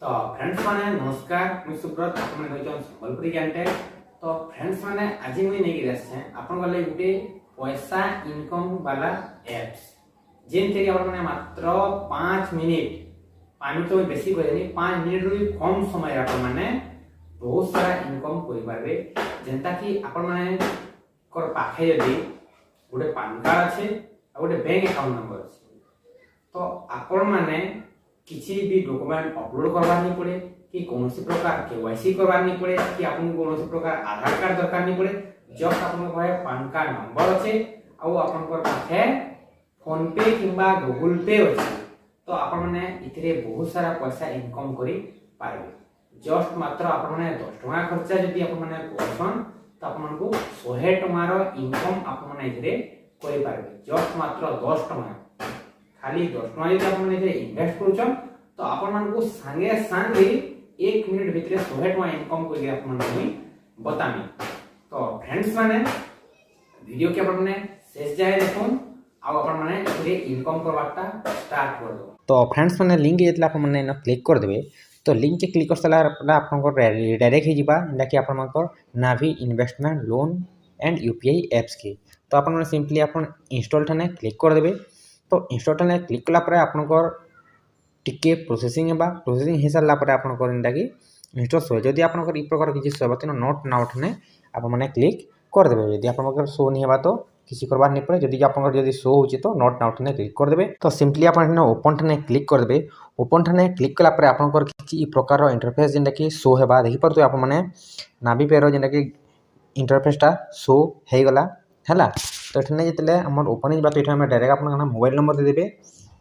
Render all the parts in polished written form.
तो फ्रेंड्स माने नमस्कार मुझ सुब्रत आपण कहछन संबलपुरी ज्ञानटे। तो फ्रेंड्स माने आज मुई नै गिरसे आपण गले गुटे पैसा इनकम वाला एप्स जेन तेरी आपण माने मात्र 5 मिनिट तो बेसी कहनी 5 मिनिट रो कम समय आपण माने बहुत सारा इनकम करि पारबे। जेंता कि आपण माने कर पाखे यदि गुटे पैन कार्ड अछि आ गुटे बैंक अकाउंट नंबर अछि तो आपण माने किसी भी डॉक्यूमेंट अपलोड करवार नहीं पड़े कि कौन सी प्रकार केवाईसी करवार नहीं पड़े कि आपन कौन सी प्रकार आधार कार्ड दरकार नहीं पड़े। जस्ट आपन को पैन कार्ड नंबर अच्छे आउ आपन को पाखे फोन पे किंबा गूगल पे अच्छे तो आपन माने इतरे बहुत सारा पैसा इनकम करी पारबे। जस्ट मात्र आपन माने 10 टका खर्चा जदी आपन माने करसन तो आपन को 100 टका रो इनकम आपन माने इतरे करी पारबे। जस्ट मात्र 10 टका खाली 10 टका यदि आपण माने इन्वेस्ट करूछन तो आपण मान को संगे संगे 1 मिनिट भितरे 100 टका इनकम करि आपण माने बतामी। तो फ्रेंड्स माने वीडियो के आपण माने शेष जाय देखुन आ आपण माने इतरे इनकम करवाटा स्टार्ट कर दो। तो फ्रेंड्स माने लिंक जेतला आपण माने न क्लिक कर देबे तो लिंक के क्लिक करसला आपन को डायरेक्ट ही जिबा जेंदा कि आपण को नाभी investment loan and UPI apps के। तो आपण माने सिंपली आपण इंस्टॉल ठने क्लिक कर देबे। तो इंस्टॉल ठने क्लिक कला परे आपण को टिके प्रोसेसिंग हेबा प्रोसेसिंग हे सारला परे आपण को जेंदा कि इंस्टॉल सो जदी आपण को ई प्रकार किछि सेबतिन नोट नाउट ने आपण माने क्लिक कर देबे। यदि आपण को शो नहीं हेबा तो किसी करबार नहीं पड़े। जदी आपण को जदी शो होची तो नोट नाउट ने क्लिक कर देबे। तो सिंपली आपण ओपन ठने क्लिक कर देबे। ओपन ठने क्लिक कला परे आपण को किछि ई प्रकार रो इंटरफेस जेंदा कि शो हेबा देखि परतो आपण माने नाभी पेरो जेंदा कि इंटरफेसटा शो हे गला हैला। तो एठने जितले हमर ओपन हिबा तो एठा हम डायरेक्ट आपन मोबाइल नंबर दे देबे।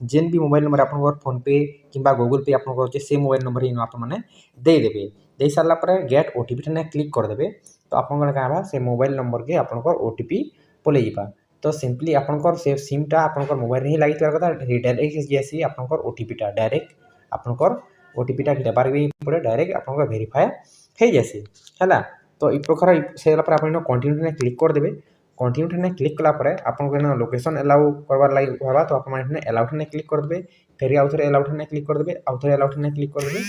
जेन भी मोबाइल नंबर आपन को फोन पे किंबा गूगल पे आपन को से मोबाइल नंबर ही आपन माने दे देबे। दे सारला परे गेट ओटीपी ठने क्लिक कर देबे। तो आपन को कहबा से मोबाइल नंबर के आपन को ओटीपी पले जिबा। तो सिंपली आपन को से सिम टा आपन को मोबाइल रे लागि तोर कथा डायरेक्ट जैसे आपन को ओटीपी टा डायरेक्ट आपन को ओटीपी टा देबार भी पड़े डायरेक्ट आपन को वेरीफाई हे जैसे हैला। तो ई प्रकार सेला पर आपन कंटिन्यू ठने क्लिक कर देबे। कंटिन्यू ठने क्लिक कला परे आपन को लोकेशन अलाउ करबार लागि होबा तो आपन माने अलाउ ठने क्लिक कर देबे। फेर आउथरे अलाउ ठने क्लिक कर देबे आउथरे अलाउ ठने क्लिक कर देबे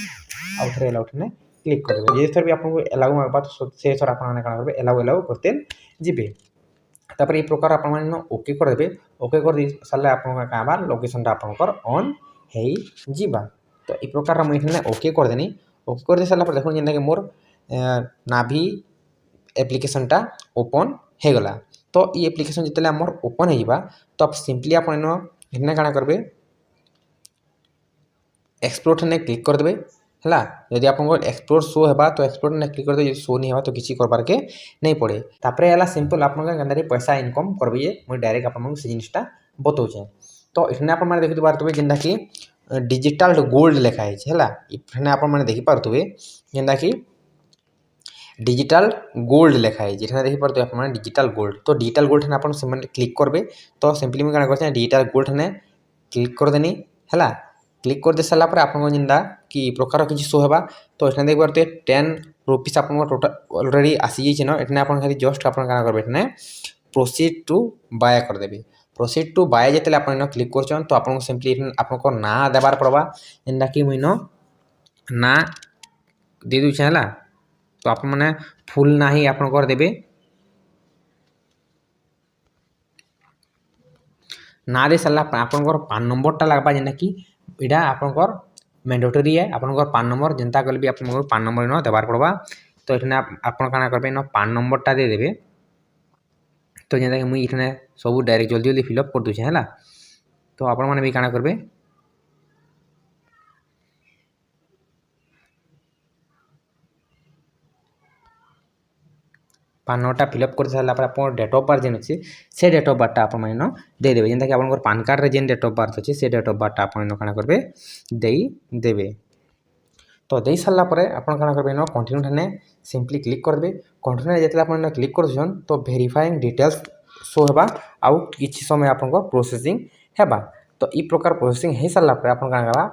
आउथरे अलाउ ठने क्लिक कर देबे। जे थर भी आपन को अलाउ मागबा तो से थर आपन माने काना करबे अलाउ करते जिबे। तापर ई प्रकार आपन माने ओके कर देबे। ओके कर दी साले आपन का काबा लोकेशन टा आपन कर ऑन हे जिबा। तो ई प्रकार हम इठने ओके कर देनी। ओके कर दे साला पर देखो जेंदा कि मोर नाभी एप्लीकेशन टा ओपन हे गला। तो ये एप्लीकेशन जितले हमर ओपन हे जिबा तो आप सिंपली आपण इने काना करबे एक्सप्लोर ठने क्लिक कर देबे हला। यदि आपन को एक्सप्लोर शो हेबा तो एक्सप्लोर ने क्लिक कर दे। शो नहीं हेबा तो किछि करबार के नहीं पड़े। तापरे हला सिंपल आपन का गंदारी पैसा इनकम करबे मैं डायरेक्ट आपन से जिनिसटा बतौछे। तो इठने आपन माने देखि पारतबे जेंदा कि डिजिटल गोल्ड लिखा है हला। इठने आपन माने देखि पारतबे जेंदा कि डिजिटल गोल्ड लिखा है जेठने देखि परतो आपन माने डिजिटल गोल्ड। तो डिजिटल गोल्ड ठने आपन सिंपली क्लिक करबे। तो सिंपली मैं काना करछे डिजिटल गोल्ड ठने क्लिक कर देनी हला। क्लिक कर दे साला पर आपन जिंदा कि प्रकार किछि शो हेबा तो एठने देख परते 10 रुपीस आपन टोटल ऑलरेडी आसी जैछि न। एठने आपन खाली जस्ट आपन काना करबे एठने प्रोसीड टू बाय कर देबे। प्रोसीड टू बाय जेतले आपन क्लिक करछन तो आपन सिंपली आपन को ना देबार पड़बा जेंदा कि मुइ न ना दे दु छै हला। तो आप माने फुल ना ही आपन कर देबे ना दे साला आपन कर पान नंबर टा लागबा जेना कि इडा आपन कर मैंडेटरी है। आपन कर पान नंबर जनता कल भी आपन कर पान नंबर न देबार पड़बा। तो इठने आपन काना करबे न पान नंबर टा दे देबे। तो जेना कि मुई इठने सब डायरेक्ट जल्दी जल्दी फिल अप कर दु छै हला। तो आपन माने भी काना करबे पान नंबरटा फिलअप कर सारा पर अपन डेट ऑफ बर्थ जेन अच्छे से डेट ऑफ बर्थ आप दे देबे। जेनता कि आपन पान कार्ड रे जेन डेट ऑफ बर्थ अच्छे से डेट ऑफ बर्थ आपन काना करबे दे देबे। तो दे सारा पर आपन काना करबे न कंटिन्यू ठने सिंपली क्लिक कर देबे। कंटिन्यू जेतले आपन क्लिक करछन तो वेरीफाइंग डिटेल्स शो हेबा आउ किछि समय आपन को प्रोसेसिंग हेबा। तो ई प्रकार प्रोसेसिंग हे सारा पर आपन काना करबा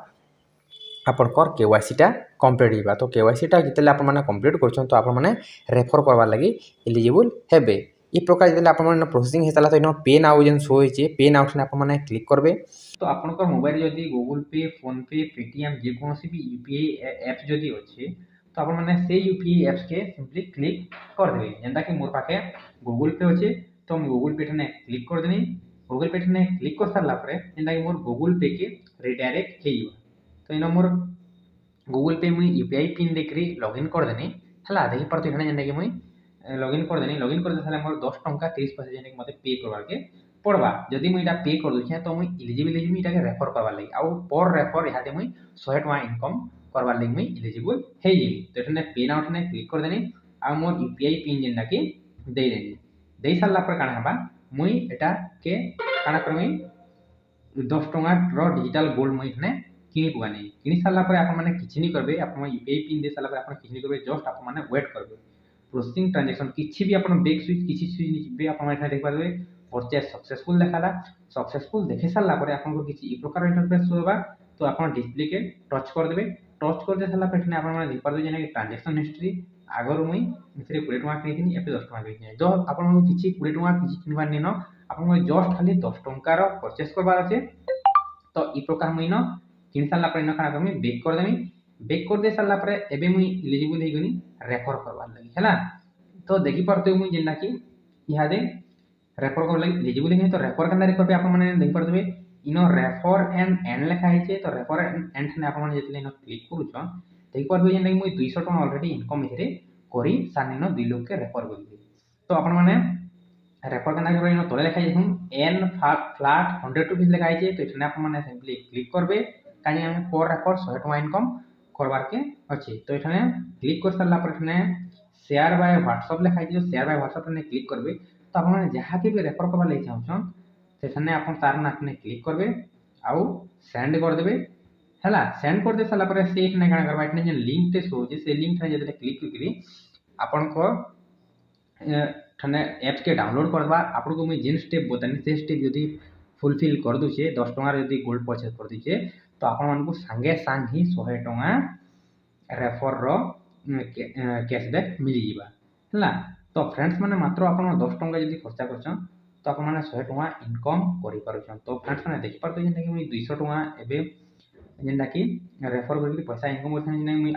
आपन कर केवाईसी टा कंप्लीट हिबा। तो केवाईसी टा जितले आपन माने कंप्लीट करछन तो आपन माने रेफर करबा लागि एलिजिबल हेबे। ये प्रकार जेतेले आपण माने प्रोसेसिंग हे साला तो इनो पे नाउ जेन शो होइचे पे नाउ ठने आपण माने क्लिक करबे। तो आपनकर मोबाइल जदि गूगल पे फोन पे पेटीएम जे कोनोसी भी यूपीआई एप्स जदि अछि तो आपण माने से यूपीआई एप्स के सिंपली क्लिक कर देबे। जेंता कि मोर पाखे गूगल पे अछि तो हम गूगल पे ठने क्लिक कर देनी। गूगल पे ठने क्लिक कर सारला परे जेंता कि मोर गूगल पे के रिडायरेक्ट हेइबो। तो इनो मोर गूगल पे मुई यूपीआई पिन देकरी लॉगिन कर देनी हला देखि परतो एखने जेंता कि मुई लॉगिन कर देनी। लॉगिन कर दे साले मोर 10 टंका 30 पैसा जेने मते पे करबार के पड़वा। जदि मुई एटा पे कर दोछे तो मुई एलिजिबल हे इटा के रेफर करबार लागि आ पर रेफर इहाते मुई 100 टका इनकम करबार लागि मुई एलिजिबल हे जेबी। तो एठने पे नाउ ठने क्लिक कर देनी आ मोर यूपीआई पिन जेंटा कि दे देनी। दे सारला पर काना हबा मुई एटा के काना करमी 10 टका रो डिजिटल गोल्ड मुई एठने किनी पगानी। किनी सारला पर आपण माने किछि नि करबे। आपण यूपीआई पिन दे सारला पर आपण किछि नि करबे जस्ट आपण माने वेट करबे। प्रोसेसिंग ट्रांजैक्शन किछि भी आपण बैक स्विच किछि स्विच नि जिबे आपण एठा देख पारबे परचेज सक्सेसफुल देखाला। सक्सेसफुल देखि सारला पर आपण को किछि ई प्रकार इंटरफेस होबा। तो आपण डिस्प्ले के टच कर देबे। टच कर दे सारला पर एठने आपण माने देख पारबे जेना कि ट्रांजैक्शन हिस्ट्री आगर मुई एथरे 20 टका किनिथिनी एबे 10 टका किनिथिनी। जो आपण को किछि 20 टका किछि किनबार निनो आपण को जस्ट खाली 10 टका रो परचेज करबार আছে। तो ई प्रकार मुई न किन सारला पर न काना करमी बैक कर देमी। बैक कर दे सारला पर एबे मुई एलिजिबल हे गनी रेफर करबार लागि हैला। तो देखि परते मुई जेना कि इहादे रेफर कर लागि एलिजिबल हे तो रेफर केना करबे आपण माने देखि परते इनो रेफर एंड लेखा हेचे। तो रेफर एंड ने आपण माने जेतले न क्लिक करूछन देखि परबे जेना कि मुई 200 टका ऑलरेडी इनकम हेरे करी सानिनो 2 लोग के रेफर करबे। तो आपण माने रेफर करना के इनो तले लेखा देखुन एन फ्लैट 100 रुपीस लेखा हेचे। तो एठने आपण माने सिंपली क्लिक करबे कानी हम पर रेफर 100 टका इनकम करबार के अछि। तो एठने क्लिक कर सारला पर एठने शेयर बाय व्हाट्सएप लेखा हेचे। शेयर बाय व्हाट्सएप ने क्लिक करबे तो आपण माने जहा के भी रेफर करबा लागि चाहछन सेठने आपण तार ना ने क्लिक करबे आउ सेंड कर देबे हैला। सेंड कर दे सारला पर से एठने काना करबा एठने जे लिंक ते शो जे से लिंक रे जदि क्लिक करी आपण को ठने एप्स के डाउनलोड करबा। आपण को मैं जिन स्टेप बतानी से स्टेप यदि फुलफिल कर दुचे 10 टका यदि गोल्ड परचेज कर दुचे तो आपण मन को संगे संग ही 100 टका रेफर रो कैशबैक मिल जीवा हैला। तो फ्रेंड्स माने मात्र आपण 10 टका यदि खर्चा करछन तो आपण माने 100 टका इनकम करि पारुछन। तो फ्रेंड्स माने देखि परतो जेंता कि मैं 200 टका एबे जेंता कि रेफर करके पैसा इनकम करछन जेना मैं